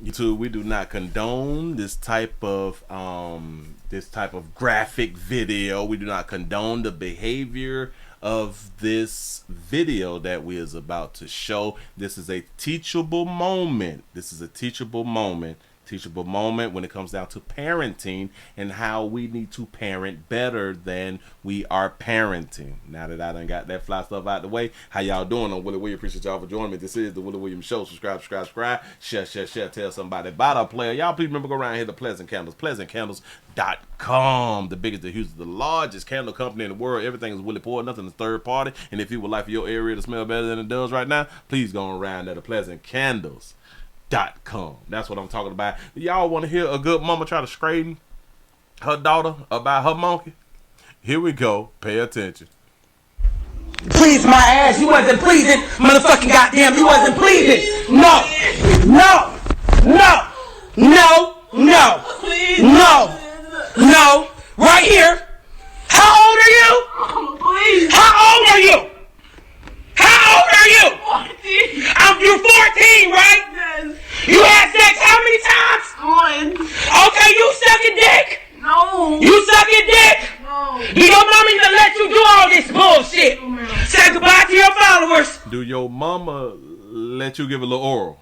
YouTube, we do not condone this type of graphic video. We do not condone the behavior of this video that we is about to show. This is a teachable moment. This is a teachable moment when it comes down to parenting and how we need to parent better than we are parenting. Now that I done got that fly stuff out the way, how y'all doing? I'm Willie Williams. Appreciate y'all for joining me. This is the Willie Williams Show. Subscribe. Share. Tell somebody about our player. Y'all please remember, go around here to Pleasant Candles. PleasantCandles.com. The biggest, the hugest, the largest candle company in the world. Everything is Willie Pour. Nothing is third party. And if you would like for your area to smell better than it does right now, please go around there to PleasantCandles.com. That's what I'm talking about. Y'all want to hear a good mama try to straighten her daughter about her monkey? Here we go. Pay attention. Please my ass. You wasn't pleasing. Motherfucking goddamn, you wasn't pleasing. No. Right here. How old are you? Please. How old are you? You're 14, right? Yes. You had sex how many times? Once. Okay, you sucking dick? No. You sucking dick? No. Do your mama even let you do all this bullshit? No, ma'am. Say goodbye to your followers. Do your mama let you give a little oral?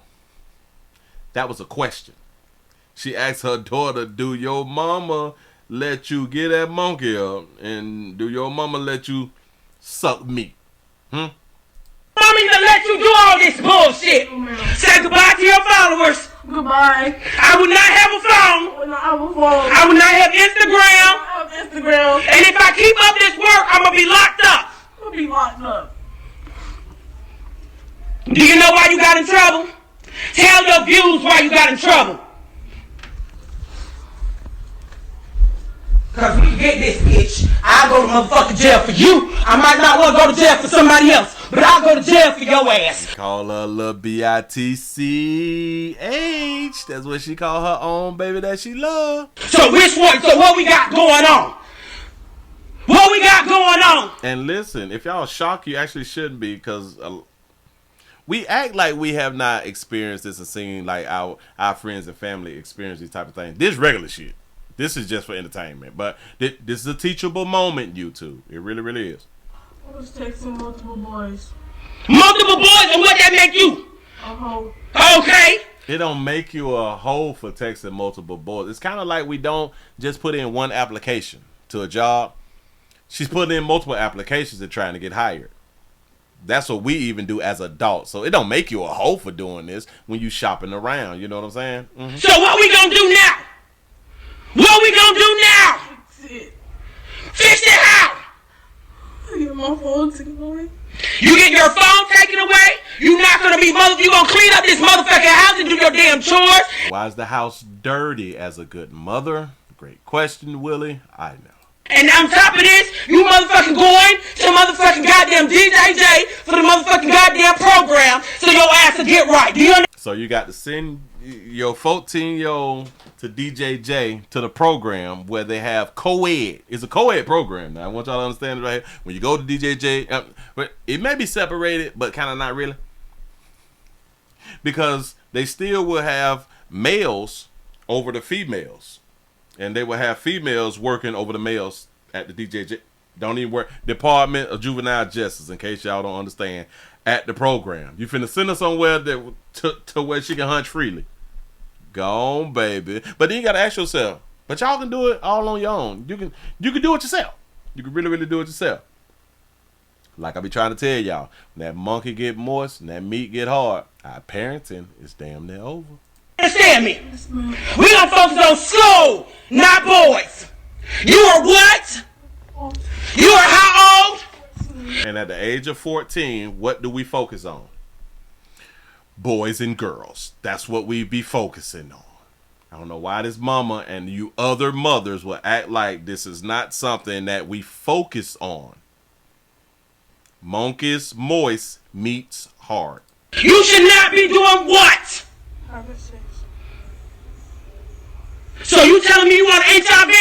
That was a question. She asked her daughter, do your mama let you get that monkey up? And do your mama let you suck meat? Mama even let you do all this bullshit. No, ma'am. Say goodbye to your followers. Goodbye. I will not have a phone. I will not have a phone. I will not have Instagram. I have Instagram. And if I keep up this work, I'm gonna be locked up. I'll be locked up. Do you know why you got in trouble? Tell your views why you got in trouble. Cause we can get this bitch. I'll go to motherfucking jail for you. I might not want to go to jail for somebody else, but I'll go to jail for your ass. Call her little B-I-T-C-H. That's what she call her own baby that she love. So which one? So what we got going on? What we got going on? And listen, if y'all shocked, you actually shouldn't be, because we act like we have not experienced this and seen like our friends and family experience these type of things. This regular shit. This is just for entertainment. But this is a teachable moment, YouTube. It really, really is. I was texting multiple boys. Multiple boys, and what that make you? A hoe. Okay. It don't make you a hoe for texting multiple boys. It's kind of like we don't just put in one application to a job. She's putting in multiple applications and trying to get hired. That's what we even do as adults. So it don't make you a hoe for doing this when you shopping around. You know what I'm saying? Mm-hmm. So what we gonna do now? What we gonna do now? Fix it. Fix it how? I get my phone taken away. You get your phone taken away? You not gonna be you gonna clean up this motherfucking house and do your damn chores? Why is the house dirty as a good mother? Great question, Willie. I know. And on top of this, you motherfucking going to motherfucking goddamn DJJ for the motherfucking goddamn program so your ass will get right. Do you understand? So you got to send your 14-year-old to DJJ to the program where they have co-ed. It's a co-ed program. Now I want y'all to understand it right here. When you go to DJJ, but it may be separated, but kind of not really, because they still will have males over the females, and they will have females working over the males at the DJJ. Don't even work. Department of Juvenile Justice, in case y'all don't understand, at the program. You finna send her somewhere that to where she can hunt freely. Go on, baby. But then you gotta ask yourself, but y'all can do it all on your own. You can do it yourself. You can really, really do it yourself. Like I be trying to tell y'all, when that monkey get moist and that meat get hard, our parenting is damn near over. Understand me? We gonna focus on school, not boys. You are what? You are how old? And at the age of 14, what do we focus on? Boys and girls. That's what we be focusing on. I don't know why this mama and you other mothers will act like this is not something that we focus on. Monkeys moist, meats hard. You should not be doing what? Having sex. So you telling me you want HIV?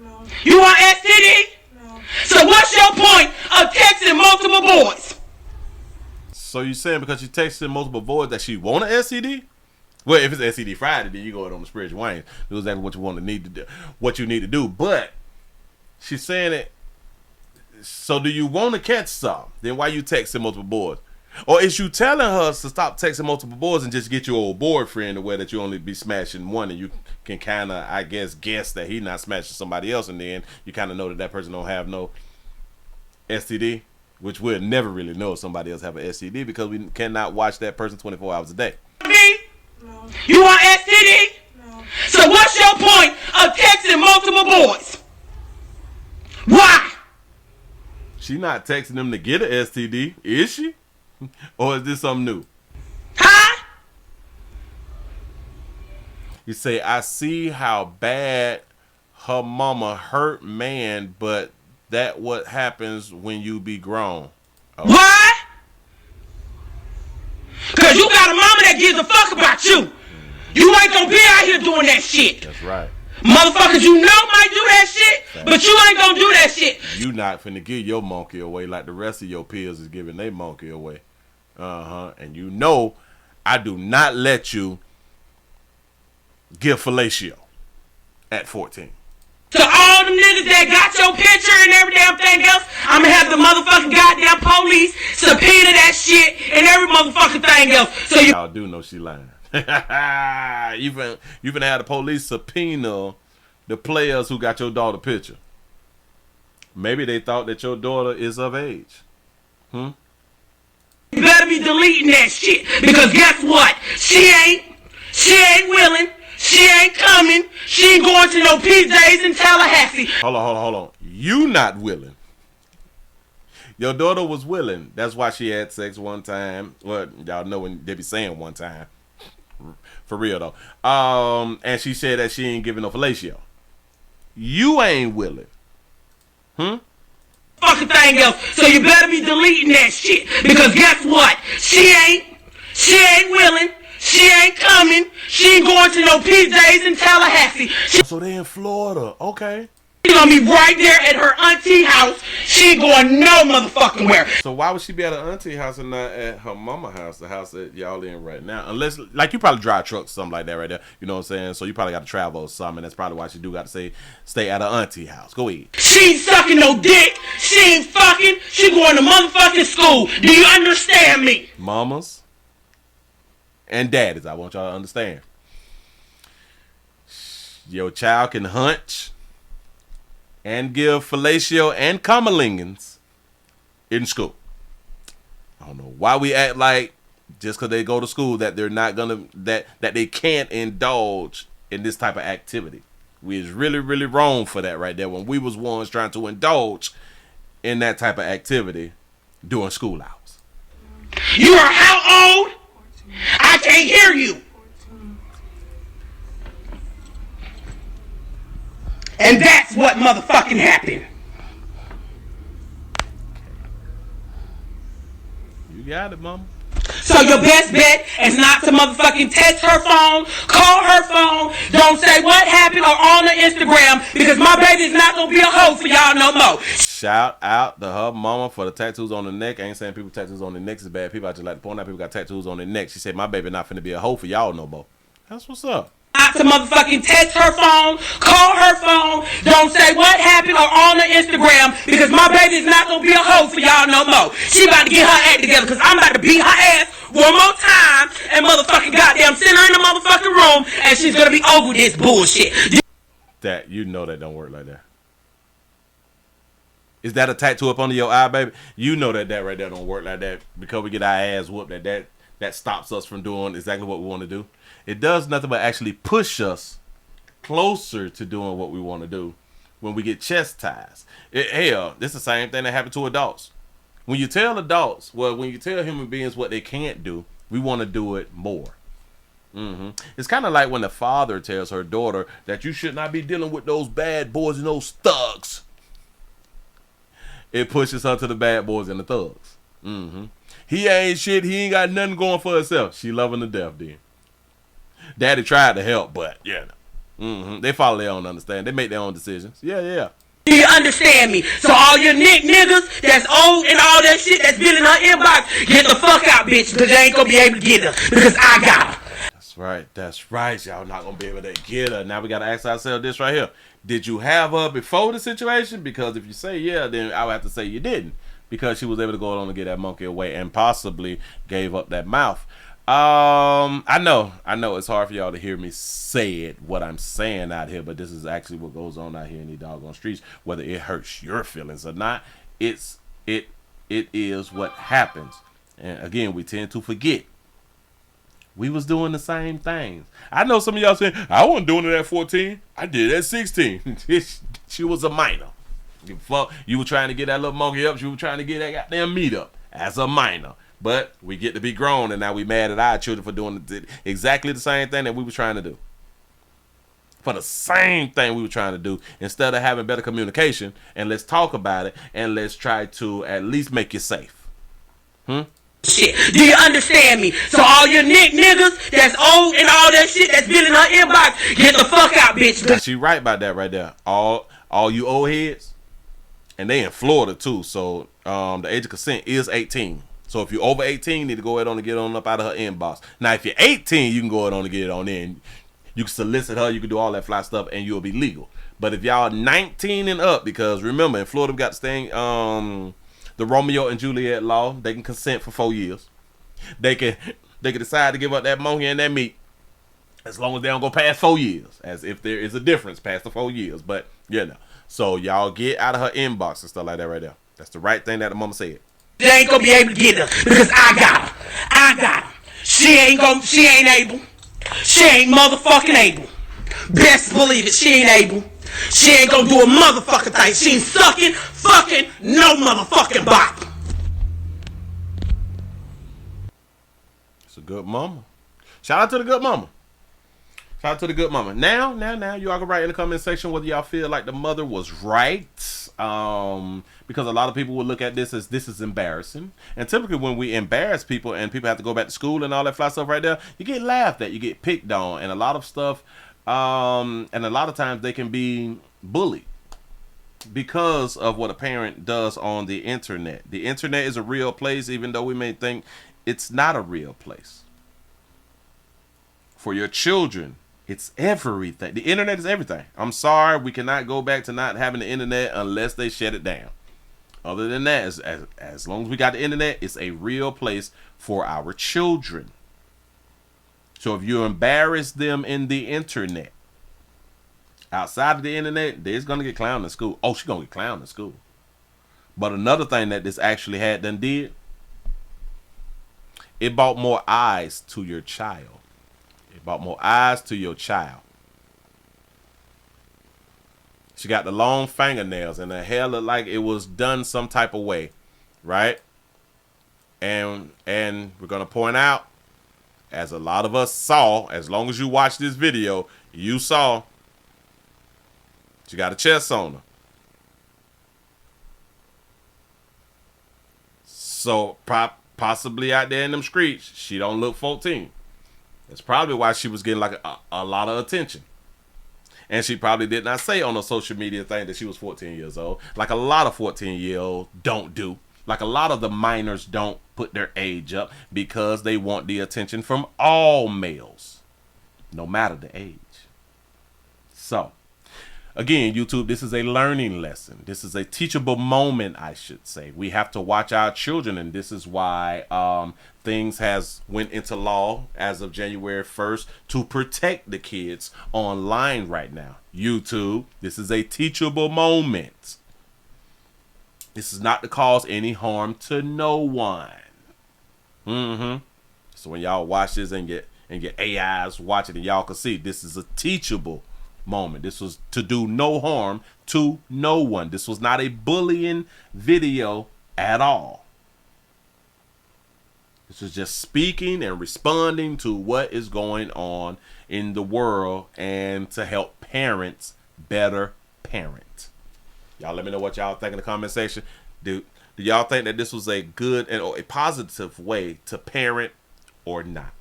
No. You want STD? No. So what's your point of texting multiple boys? So you saying because she texted multiple boys that she want an STD? Well, if it's STD Friday, then you go out on the spiritual wings. Do exactly what you want to need to do, what you need to do. But she's saying it. So do you want to catch some? Then why you texting multiple boys? Or is you telling her to stop texting multiple boys and just get your old boyfriend the way that you only be smashing one, and you can kind of, I guess that he not smashing somebody else, and then you kind of know that person don't have no STD, which we'll never really know if somebody else have an STD because we cannot watch that person 24 hours a day. No. You want STD? No. So what's your point of texting multiple boys? Why? She not texting them to get an STD, is she? Or is this something new? Huh? You say, I see how bad her mama hurt man, but that what happens when you be grown. Oh. What? Cause you got a mama that gives a fuck about you. You ain't gonna be out here doing that shit. That's right. Motherfuckers you know might do that shit, but you ain't gonna do that shit. You not finna give your monkey away like the rest of your peers is giving their monkey away. And you know I do not let you give fellatio at 14. To all them niggas that got your picture and every damn thing else, I'ma have the motherfucking goddamn police subpoena that shit and every motherfucking thing else. So you Y'all do know she lying. you finna have the police subpoena the players who got your daughter picture. Maybe they thought that your daughter is of age. You better be deleting that shit, because guess what? She ain't willing. She ain't coming. She ain't going to no PJs in Tallahassee. Hold on. You not willing. Your daughter was willing. That's why she had sex one time. Well, y'all know when they be saying one time. For real though. And she said that she ain't giving no fellatio. You ain't willing. Fucking thing else. So you better be deleting that shit, because guess what? She ain't willing. She ain't coming. She ain't going to no PJs in Tallahassee. So they in Florida. Okay. She gonna be right there at her auntie house. She ain't going no motherfucking where. So why would she be at her auntie house and not at her mama house, the house that y'all in right now? Unless, like, you probably drive trucks, something like that right there. You know what I'm saying? So you probably got to travel or something. And that's probably why she do got to stay at her auntie house. Go ahead. She ain't sucking no dick. She ain't fucking. She going to motherfucking school. Do you understand me? Mamas and daddies, I want y'all to understand. Your child can hunch and give fellatio and commalingans in school. I don't know why we act like just because they go to school that they're not gonna that they can't indulge in this type of activity. We is really, really wrong for that right there when we was ones trying to indulge in that type of activity during school hours. You are how old? I can't hear you. 14. And that's what motherfucking happened. You got it, mama. So your best bet is not to motherfucking text her phone, call her phone, don't say what happened or on her Instagram, because my baby is not gonna be a hoe for y'all no more. Shout out to her mama for the tattoos on the neck. I ain't saying people tattoos on their necks is bad. People, I just like to point out people got tattoos on their neck. She said my baby not finna be a hoe for y'all no more. That's what's up. Not to motherfucking text her phone, call her phone, don't say what happened or on her Instagram, because my baby is not gonna be a hoe for y'all no more. She about to get her act together, because I'm about to beat her ass one more time and motherfucking goddamn send her in the motherfucking room, and she's gonna be over this bullshit. That you know that don't work like that. Is that a tattoo up under your eye, baby? You know that right there don't work like that, because we get our ass whooped. That stops us from doing exactly what we want to do. It does nothing but actually push us closer to doing what we want to do when we get chastised. Hell, this is the same thing that happened to adults. When you tell human beings what they can't do, we want to do it more. It's kind of like when the father tells her daughter that you should not be dealing with those bad boys and those thugs. It pushes her to the bad boys and the thugs. He ain't shit. He ain't got nothing going for himself. She loving to death then. Daddy tried to help, but yeah. They follow their own understanding. They make their own decisions. Yeah. Do you understand me? So all your niggas that's old and all that shit that's been in her inbox, get the fuck out, bitch, because they ain't gonna be able to get her, because I got her. That's That's right. Y'all not gonna be able to get her. Now we gotta ask ourselves this right here. Did you have her before the situation? Because if you say yeah, then I would have to say you didn't. Because she was able to go on and get that monkey away and possibly gave up that mouth. I know it's hard for y'all to hear me say it, what I'm saying out here, but this is actually what goes on out here in the doggone streets. Whether it hurts your feelings or not, it is what happens. And again, we tend to forget. We was doing the same things. I know some of y'all saying, I wasn't doing it at 14. I did it at 16. She was a minor. You were trying to get that little monkey up. You were trying to get that goddamn meat up as a minor. But we get to be grown, and now we mad at our children for doing exactly the same thing that we were trying to do. For the same thing we were trying to do. Instead of having better communication, and let's talk about it, and let's try to at least make you safe. Shit, do you understand me? So all your niggas that's old and all that shit that's been in her inbox, get the fuck out, bitch. Now, she right about that right there. All you old heads, and they in Florida too, so the age of consent is 18. So if you're over 18, you need to go ahead on and get on up out of her inbox. Now, if you're 18, you can go ahead on and get it on in. You can solicit her, you can do all that fly stuff, and you'll be legal. But if y'all 19 and up, because remember, in Florida, we got this thing, the Romeo and Juliet law. They can consent for 4 years. They can decide to give up that monkey and that meat as long as they don't go past 4 years, as if there is a difference past the 4 years. But, you know. So y'all get out of her inbox and stuff like that right there. That's the right thing that the mama said. They ain't gonna be able to get her because I got her. She ain't able. She ain't motherfucking able. Best believe it, she ain't able. She ain't gonna do a motherfucking thing. She ain't sucking, fucking, no motherfucking bop. It's a good mama. Shout out to the good mama. Shout out to the good mama. Now, y'all can write in the comment section whether y'all feel like the mother was right. Because a lot of people will look at this is embarrassing. And typically when we embarrass people and people have to go back to school and all that fly stuff right there, you get laughed at, you get picked on, and a lot of stuff, and a lot of times they can be bullied because of what a parent does on the internet. The internet is a real place, even though we may think it's not a real place. For your children, it's everything. The internet is everything. I'm sorry, we cannot go back to not having the internet unless they shut it down. Other than that, as long as we got the internet, it's a real place for our children. So if you embarrass them in the internet, outside of the internet, they're going to get clowned in school. Oh, she's going to get clowned in school. But another thing that this actually did, it brought more eyes to your child. It brought more eyes to your child. She got the long fingernails and her hair looked like it was done some type of way, right? And we're going to point out, as a lot of us saw, as long as you watch this video, you saw she got a chest on her. So possibly out there in them streets, she don't look 14. That's probably why she was getting like a lot of attention. And she probably did not say on a social media thing that she was 14 years old. Like a lot of 14-year-olds don't do. Like a lot of the minors don't put their age up because they want the attention from all males, no matter the age. So, again, YouTube, this is a learning lesson. This is a teachable moment, I should say. We have to watch our children, and this is why things has went into law as of January 1st to protect the kids online right now. YouTube, this is a teachable moment. This is not to cause any harm to no one. So when y'all watch this and get AIs watch it, and y'all can see this is a teachable moment. This was to do no harm to no one. This was not a bullying video at all. This is just speaking and responding to what is going on in the world and to help parents better parent. Y'all let me know what y'all think in the comment section. Do y'all think that this was a good and or a positive way to parent or not?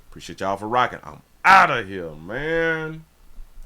Appreciate y'all for rocking. I'm out of here, man.